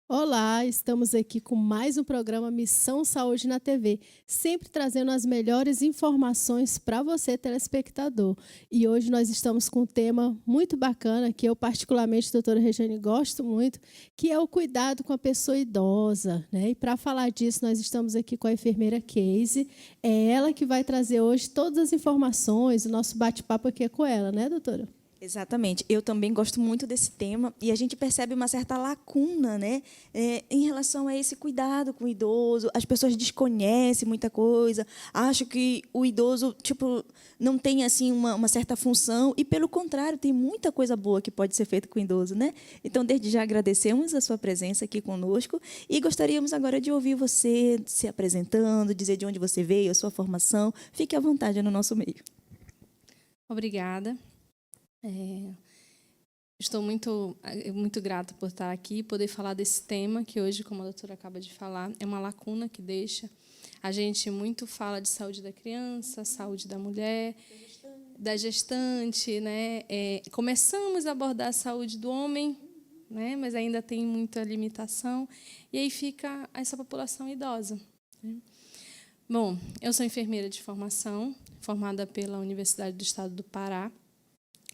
Olá, estamos aqui com mais um programa Missão Saúde na TV, sempre trazendo as melhores informações para você, telespectador. E hoje nós estamos com um tema muito bacana, que eu particularmente, doutora Regiane, gosto muito, que é o cuidado com a pessoa idosa, né? E para falar disso, nós estamos aqui com a enfermeira Casey. É ela que vai trazer hoje todas as informações, o nosso bate-papo aqui é com ela, né, doutora? Exatamente. Eu também gosto muito desse tema e a gente percebe uma certa lacuna, né, em relação a esse cuidado com o idoso. As pessoas desconhecem muita coisa, acham que o idoso não tem assim uma certa função e, pelo contrário, tem muita coisa boa que pode ser feita com o idoso, né? Então, desde já agradecemos a sua presença aqui conosco e gostaríamos agora de ouvir você se apresentando, dizer de onde você veio, a sua formação. Fique à vontade no nosso meio. Obrigada. Estou muito grata por estar aqui e poder falar desse tema que hoje, como a doutora acaba de falar, é uma lacuna que deixa. A gente muito fala de saúde da criança, saúde da mulher, da gestante, né? Começamos a abordar a saúde do homem, né? Mas ainda tem muita limitação. E aí fica essa população idosa, né? Bom, eu sou enfermeira de formação, formada pela Universidade do Estado do Pará.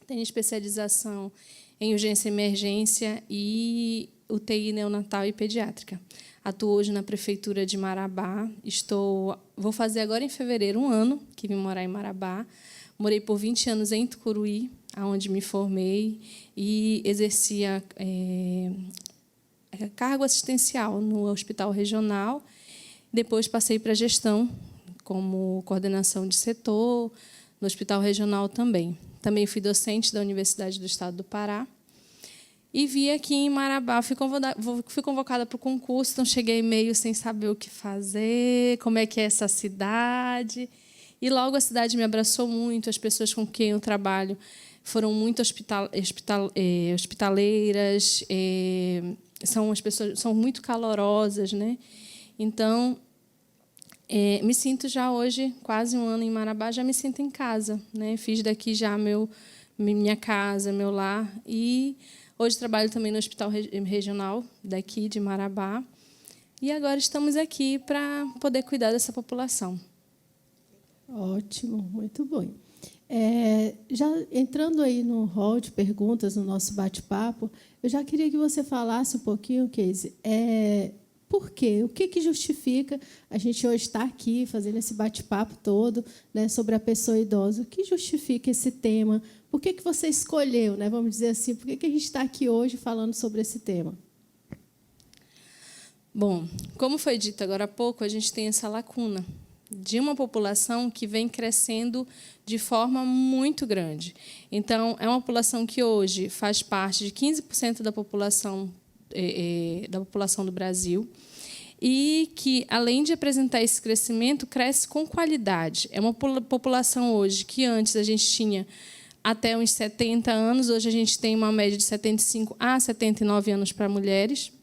Tenho especialização em urgência e emergência e UTI neonatal e pediátrica. Atuo hoje na Prefeitura de Marabá. Vou fazer agora em fevereiro 1 ano que vim morar em Marabá. Morei por 20 anos em Tucuruí, onde me formei e exercia cargo assistencial no Hospital Regional. Depois passei para a gestão, como coordenação de setor, no Hospital Regional também. Também fui docente da Universidade do Estado do Pará. E vi aqui em Marabá, fui convocada para o concurso, então cheguei meio sem saber o que fazer, como é que é essa cidade. E logo a cidade me abraçou muito, as pessoas com quem eu trabalho foram muito hospitaleiras, as pessoas são muito calorosas, né? Então, me sinto já hoje, quase 1 ano em Marabá, já me sinto em casa, né? Fiz daqui já minha casa, meu lar. E hoje trabalho também no Hospital Regional daqui de Marabá. E agora estamos aqui para poder cuidar dessa população. Ótimo, muito bom. Já entrando aí no hall de perguntas, no nosso bate-papo, eu já queria que você falasse um pouquinho, Casey, por quê? O que justifica a gente hoje estar aqui fazendo esse bate-papo todo, né, sobre a pessoa idosa? O que justifica esse tema? Por que você escolheu, né, vamos dizer assim, por que a gente está aqui hoje falando sobre esse tema? Bom, como foi dito agora há pouco, a gente tem essa lacuna de uma população que vem crescendo de forma muito grande. Então, é uma população que hoje faz parte de 15% da população do Brasil e que, além de apresentar esse crescimento, cresce com qualidade. É uma população hoje que antes a gente tinha até uns 70 anos, hoje a gente tem uma média de 75 a 79 anos para mulheres,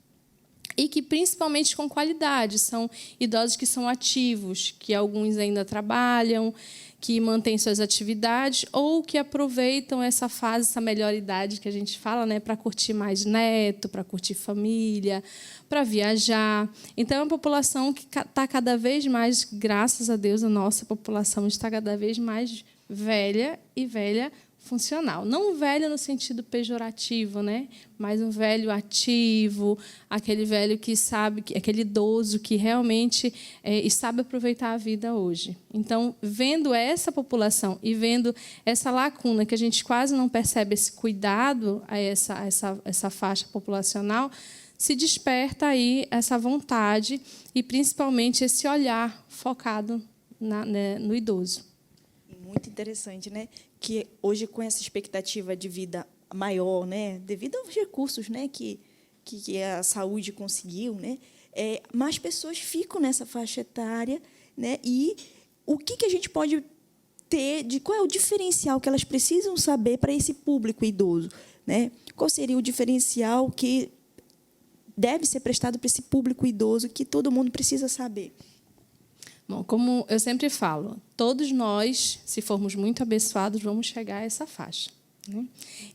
e que, principalmente, com qualidade. São idosos que são ativos, que alguns ainda trabalham, que mantêm suas atividades ou que aproveitam essa fase, essa melhor idade que a gente fala, né, para curtir mais neto, para curtir família, para viajar. Então, é uma população que está cada vez mais, graças a Deus, a nossa população está cada vez mais velha e velha funcional. Não velho no sentido pejorativo, né? Mas um velho ativo, aquele velho que sabe, aquele idoso que realmente sabe aproveitar a vida hoje. Então, vendo essa população e vendo essa lacuna que a gente quase não percebe esse cuidado a essa faixa populacional, se desperta aí essa vontade e, principalmente, esse olhar focado no idoso. Muito interessante, né? Que hoje, com essa expectativa de vida maior, né, devido aos recursos, né, que a saúde conseguiu, né, mais pessoas ficam nessa faixa etária, né, e o que a gente pode ter, qual é o diferencial que elas precisam saber para esse público idoso, né? Qual seria o diferencial que deve ser prestado para esse público idoso que todo mundo precisa saber? Bom, como eu sempre falo, todos nós, se formos muito abençoados, vamos chegar a essa faixa, né?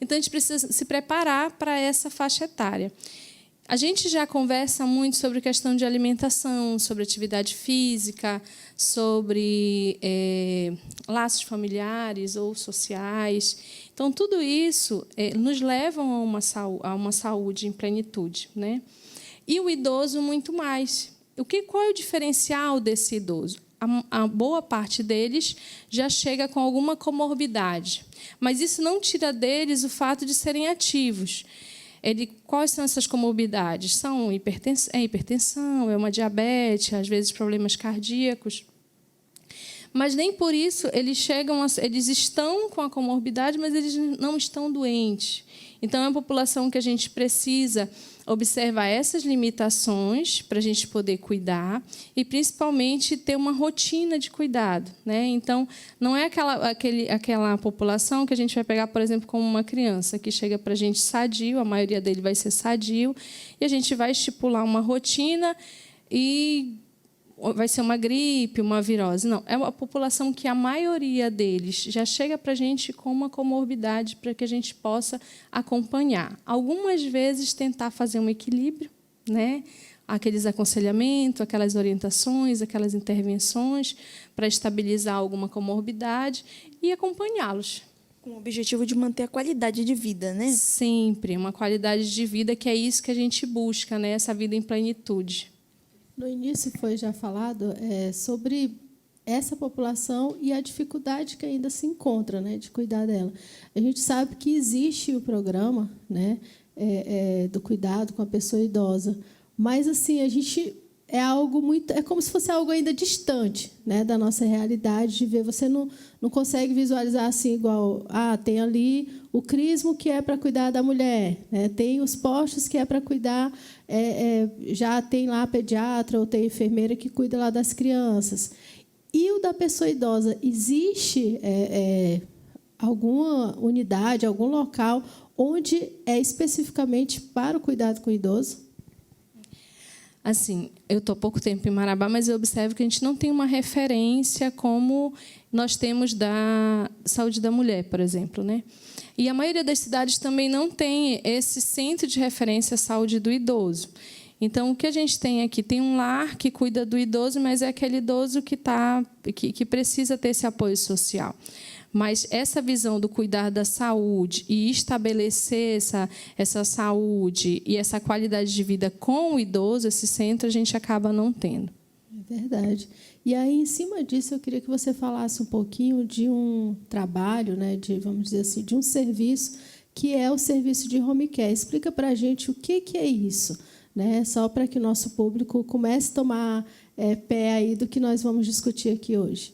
Então, a gente precisa se preparar para essa faixa etária. A gente já conversa muito sobre questão de alimentação, sobre atividade física, sobre laços familiares ou sociais. Então, tudo isso nos leva a uma saúde em plenitude, né? E o idoso, muito mais. Qual é o diferencial desse idoso? A boa parte deles já chega com alguma comorbidade, mas isso não tira deles o fato de serem ativos. Quais são essas comorbidades? São hipertensão, é uma diabetes, às vezes problemas cardíacos. Mas nem por isso eles estão com a comorbidade, mas eles não estão doentes. Então, é uma população que a gente precisa observar essas limitações para a gente poder cuidar e, principalmente, ter uma rotina de cuidado, né? Então, não é aquela população que a gente vai pegar, por exemplo, como uma criança que chega para a gente sadio, a maioria dele vai ser sadio, e a gente vai estipular uma rotina e vai ser uma gripe, uma virose. Não, é uma população que a maioria deles já chega para a gente com uma comorbidade para que a gente possa acompanhar. Algumas vezes tentar fazer um equilíbrio, né? Aqueles aconselhamentos, aquelas orientações, aquelas intervenções para estabilizar alguma comorbidade e acompanhá-los. Com o objetivo de manter a qualidade de vida, né? Sempre, uma qualidade de vida, que é isso que a gente busca, né? Essa vida em plenitude. No início foi já falado sobre essa população e a dificuldade que ainda se encontra, né, de cuidar dela. A gente sabe que existe o programa, né, do cuidado com a pessoa idosa, mas assim a gente é como se fosse algo ainda distante, né, da nossa realidade de ver. Você não consegue visualizar assim igual tem ali o crismo que é para cuidar da mulher, né? Tem os postos que é para cuidar, já tem lá a pediatra ou tem a enfermeira que cuida lá das crianças. E o da pessoa idosa, existe alguma unidade, algum local onde é especificamente para o cuidado com o idoso? Assim, eu estou há pouco tempo em Marabá, mas eu observo que a gente não tem uma referência como nós temos da saúde da mulher, por exemplo, né? E a maioria das cidades também não tem esse centro de referência à saúde do idoso. Então, o que a gente tem aqui? Tem um lar que cuida do idoso, mas é aquele idoso que precisa ter esse apoio social. Mas essa visão do cuidar da saúde e estabelecer essa saúde e essa qualidade de vida com o idoso, esse centro, a gente acaba não tendo. É verdade. E aí, em cima disso, eu queria que você falasse um pouquinho de um trabalho, né, vamos dizer assim, de um serviço que é o serviço de home care. Explica para a gente o que é isso, né? Só para que o nosso público comece a tomar pé aí do que nós vamos discutir aqui hoje.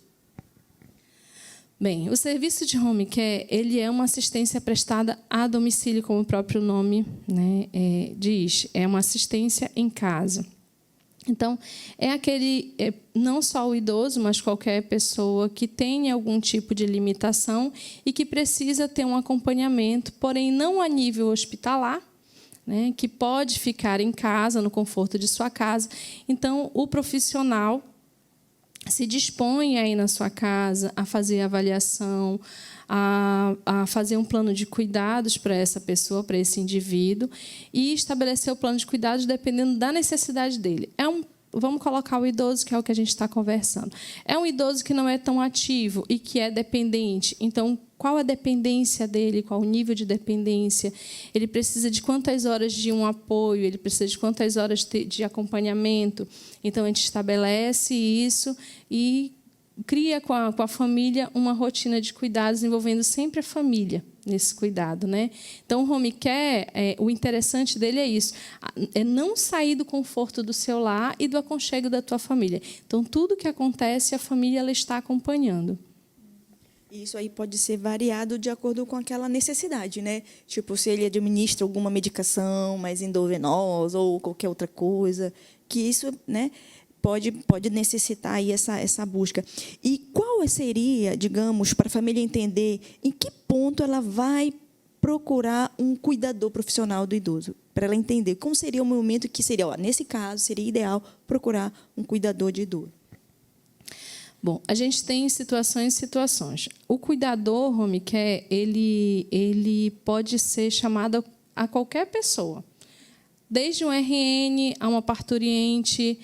Bem, o serviço de home care, ele é uma assistência prestada a domicílio, como o próprio nome, né, diz. É uma assistência em casa. Então, não só o idoso, mas qualquer pessoa que tenha algum tipo de limitação e que precisa ter um acompanhamento, porém não a nível hospitalar, né, que pode ficar em casa, no conforto de sua casa. Então, o profissional se dispõe aí na sua casa a fazer a avaliação, a fazer um plano de cuidados para essa pessoa, para esse indivíduo, e estabelecer o plano de cuidados dependendo da necessidade dele. Vamos colocar o idoso, que é o que a gente está conversando. É um idoso que não é tão ativo e que é dependente. Então, qual a dependência dele? Qual o nível de dependência? Ele precisa de quantas horas de um apoio? Ele precisa de quantas horas de acompanhamento? Então, a gente estabelece isso e cria com a família uma rotina de cuidados, envolvendo sempre a família nesse cuidado, né? Então, o home care, o interessante dele é isso, é não sair do conforto do seu lar e do aconchego da tua família. Então, tudo que acontece, a família ela está acompanhando. Isso aí pode ser variado de acordo com aquela necessidade, né? Tipo, se ele administra alguma medicação mais endovenosa ou qualquer outra coisa, que isso, né, pode necessitar aí essa busca. E qual seria, digamos, para a família entender em que ponto ela vai procurar um cuidador profissional do idoso? Para ela entender como seria o momento que seria, nesse caso, seria ideal procurar um cuidador de idoso. Bom, a gente tem situações e situações. O cuidador home care, ele pode ser chamado a qualquer pessoa. desde um RN a uma parturiente,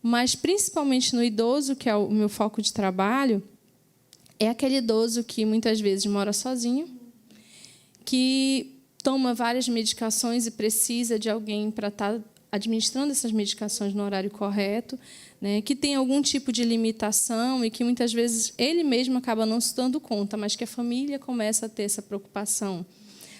mas principalmente no idoso, que é o meu foco de trabalho, é aquele idoso que muitas vezes mora sozinho, que toma várias medicações e precisa de alguém para estar administrando essas medicações no horário correto, né, que tem algum tipo de limitação e que muitas vezes ele mesmo acaba não se dando conta, mas que a família começa a ter essa preocupação.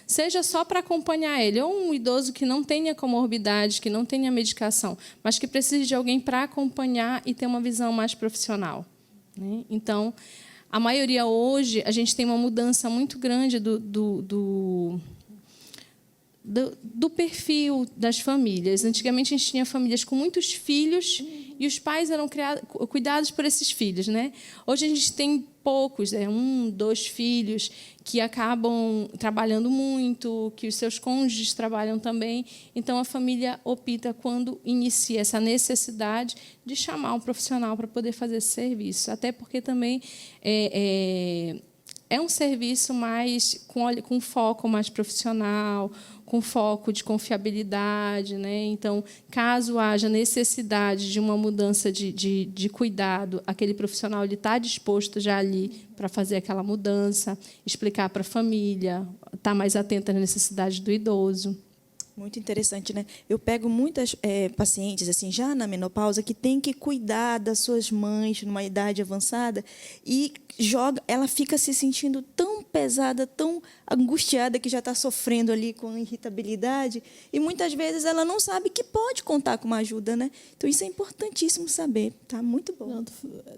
Seja só para acompanhar ele, ou um idoso que não tenha comorbidade, que não tenha medicação, mas que precise de alguém para acompanhar e ter uma visão mais profissional, né? Então, a maioria hoje, a gente tem uma mudança muito grande do perfil das famílias. Antigamente, a gente tinha famílias com muitos filhos e os pais eram cuidados por esses filhos, né? Hoje, a gente tem poucos, 1, 2 filhos, que acabam trabalhando muito, que os seus cônjuges trabalham também. Então, a família opta, quando inicia essa necessidade, de chamar um profissional para poder fazer esse serviço. Até porque também é um serviço mais com foco mais profissional, com foco de confiabilidade, né? Então, caso haja necessidade de uma mudança de cuidado, aquele profissional está disposto já ali para fazer aquela mudança, explicar para a família, estar mais atento às necessidades do idoso. Muito interessante, né? Eu pego muitas pacientes assim já na menopausa que tem que cuidar das suas mães numa idade avançada e ela fica se sentindo tão pesada, tão angustiada que já está sofrendo ali com irritabilidade e muitas vezes ela não sabe que pode contar com uma ajuda, né? Então isso é importantíssimo saber, tá? Muito bom. Não,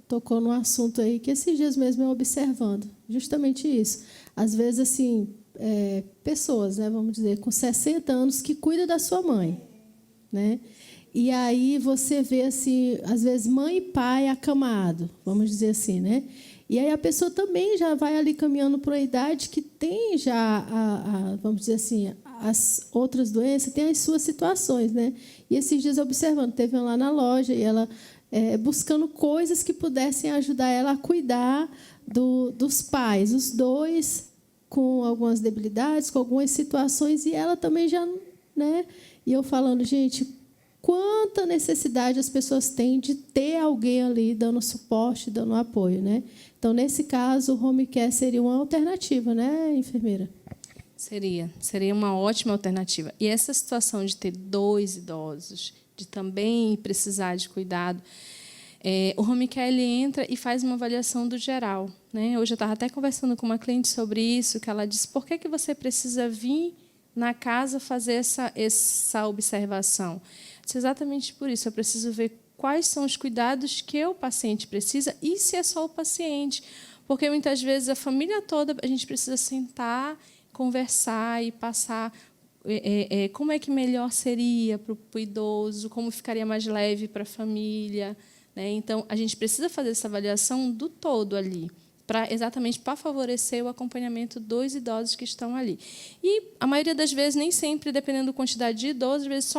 tocou num assunto aí que esses dias mesmo eu observando, justamente isso. Às vezes assim pessoas, né, vamos dizer, com 60 anos que cuida da sua mãe, né? E aí você vê assim, às vezes mãe e pai acamado, vamos dizer assim, né? E aí a pessoa também já vai ali caminhando para uma idade que tem já vamos dizer assim, as outras doenças, tem as suas situações, né? E esses dias observando, teve uma lá na loja e ela buscando coisas que pudessem ajudar ela a cuidar dos pais, os dois com algumas debilidades, com algumas situações, e ela também já, né? E eu falando, gente, quanta necessidade as pessoas têm de ter alguém ali dando suporte, dando apoio, né? Então, nesse caso, o home care seria uma alternativa, né, enfermeira? Seria uma ótima alternativa. E essa situação de ter 2 idosos, de também precisar de cuidado, o home care ele entra e faz uma avaliação do geral, né? Hoje eu estava até conversando com uma cliente sobre isso, que ela disse: por que você precisa vir na casa fazer essa observação? Eu disse, exatamente por isso, eu preciso ver quais são os cuidados que o paciente precisa e se é só o paciente. Porque, muitas vezes, a família toda, a gente precisa sentar, conversar e passar como é que melhor seria para o idoso, como ficaria mais leve para a família, né? Então, a gente precisa fazer essa avaliação do todo ali, exatamente para favorecer o acompanhamento dos idosos que estão ali. E, a maioria das vezes, nem sempre, dependendo da quantidade de idosos, às vezes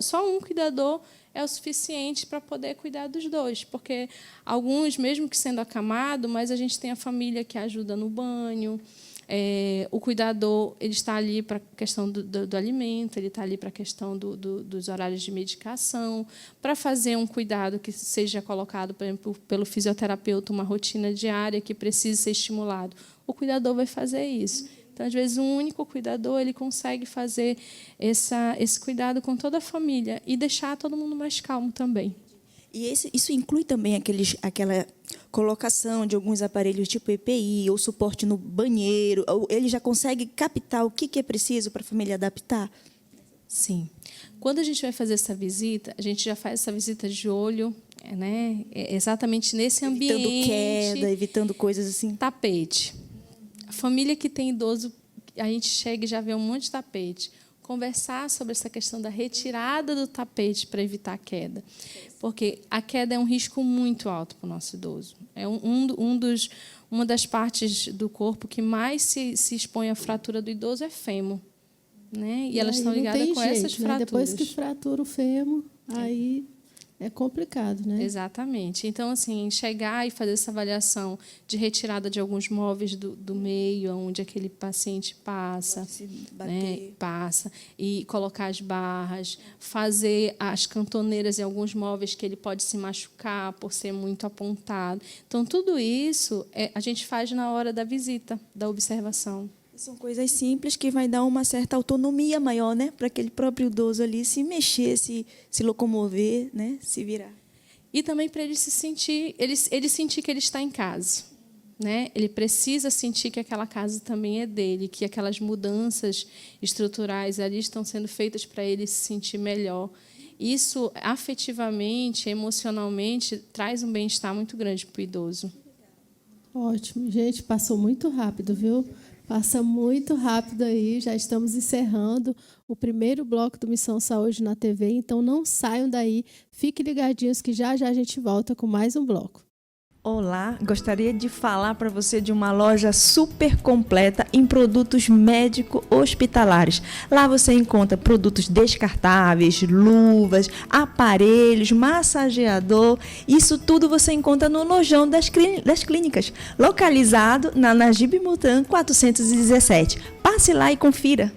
só um cuidador é o suficiente para poder cuidar dos dois, porque alguns, mesmo que sendo acamado, mas a gente tem a família que ajuda no banho, o cuidador ele está ali para a questão do alimento, ele está ali para a questão dos horários de medicação, para fazer um cuidado que seja colocado, por exemplo, pelo fisioterapeuta, uma rotina diária que precisa ser estimulado. O cuidador vai fazer isso. Então, às vezes, um único cuidador ele consegue fazer esse cuidado com toda a família e deixar todo mundo mais calmo também. E isso inclui também aquela colocação de alguns aparelhos tipo EPI ou suporte no banheiro? Ou ele já consegue captar o que é preciso para a família adaptar? Sim. Quando a gente vai fazer essa visita, a gente já faz essa visita de olho, né? Exatamente nesse ambiente. Evitando queda, evitando coisas assim. Tapete. A família que tem idoso, a gente chega e já vê um monte de tapete. Conversar sobre essa questão da retirada do tapete para evitar a queda. Porque a queda é um risco muito alto para o nosso idoso. É uma das partes do corpo que mais se expõe à fratura do idoso é fêmur, né? E elas estão ligadas com essas fraturas. Depois que fratura o fêmur, aí É complicado, né? Exatamente. Então, assim, chegar e fazer essa avaliação de retirada de alguns móveis do meio, onde aquele paciente passa, né, passa, e colocar as barras, fazer as cantoneiras em alguns móveis que ele pode se machucar por ser muito apontado. Então, tudo isso a gente faz na hora da visita, da observação. São coisas simples que vai dar uma certa autonomia maior, né, para aquele próprio idoso ali se mexer, se locomover, né, se virar. E também para ele se sentir, ele sentir que ele está em casa, né? Ele precisa sentir que aquela casa também é dele, que aquelas mudanças estruturais ali estão sendo feitas para ele se sentir melhor. Isso afetivamente, emocionalmente, traz um bem-estar muito grande para o idoso. Ótimo. Gente, passou muito rápido, viu? Passa muito rápido aí, já estamos encerrando o primeiro bloco do Missão Saúde na TV, então não saiam daí, fiquem ligadinhos que já já a gente volta com mais um bloco. Olá, gostaria de falar para você de uma loja super completa em produtos médico-hospitalares. Lá você encontra produtos descartáveis, luvas, aparelhos, massageador. Isso tudo você encontra no lojão das clínicas, localizado na Najib Mutan 417. Passe lá e confira.